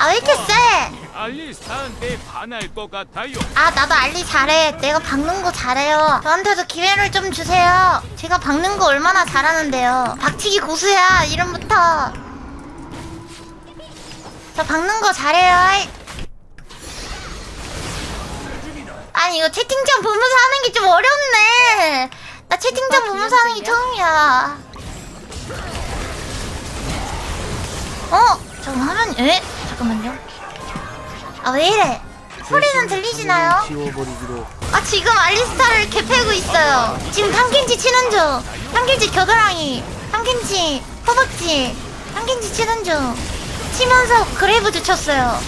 아 왜 이렇게 세? 알리스타한테 반할 것 같아요. 아 나도 알리 잘해. 내가 박는 거 잘해요. 저한테도 기회를 좀 주세요. 제가 박는 거 얼마나 잘하는데요. 박치기 고수야 이름부터. 저 박는 거 잘해요. 아니 이거 채팅창 보면서 하는 게 좀 어렵네. 나 채팅창 보면서 하는 게 처음이야. 저거 하면 잠깐만요. 아 왜 이래? 소리는 들리시나요? 아 지금 알리스타를 개패고 있어요. 지금 탐켄치 치는 중. 탐켄치 겨드랑이, 탐켄치 허벅지, 탐켄치 치는 중. 치면서 그레이브즈 쳤어요.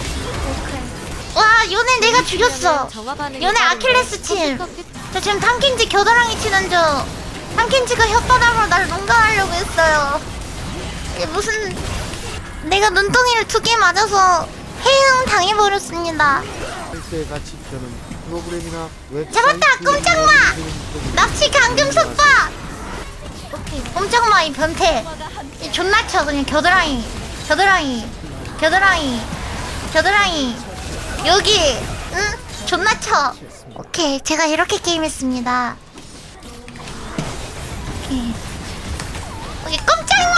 와 요네 내가 죽였어. 요네 아킬레스 침. 저 지금 탐켄치 겨드랑이 치는 중. 탐켄치가 혓바닥으로 날 농간하려고 했어요. 이게 무슨 내가 눈덩이를 2개 맞아서 해응 당해버렸습니다. 잡았다 꼼짝마. 납치 강금 속박. 오케이 꼼짝마 이 변태. 이 존나 쳐 그냥 겨드랑이 여기 응 존나 쳐. 오케이 제가 이렇게 게임했습니다. 오케이 꼼짝마.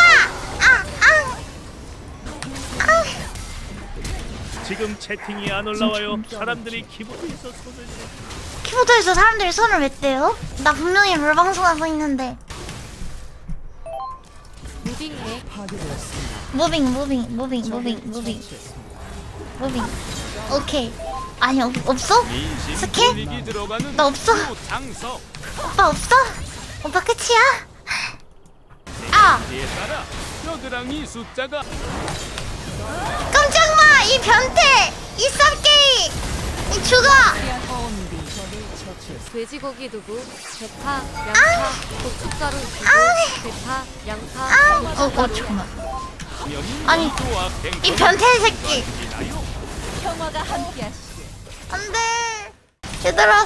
지금 채팅이 안 올라와요. 사람들이 키보드에서 손을 키보드에서 사람들이 손을 왜 떼요? 나 분명히 롤방송하고 있는데. 무빙. 오케이. 아니 없어? 스킬? 나 없어. 오빠 없어? 오빠 끝이야? 아! 겨드랑이 숫자가 깜짝마! 이 변태! 이 쌉게이! 이 죽어! 돼지고기 두부, 대파, 양파, 고춧가루 두부, 대파, 양파, 잠깐만. 아니, 이 변태 새끼! 평화가 함께하시길. 안 돼! 얘들아,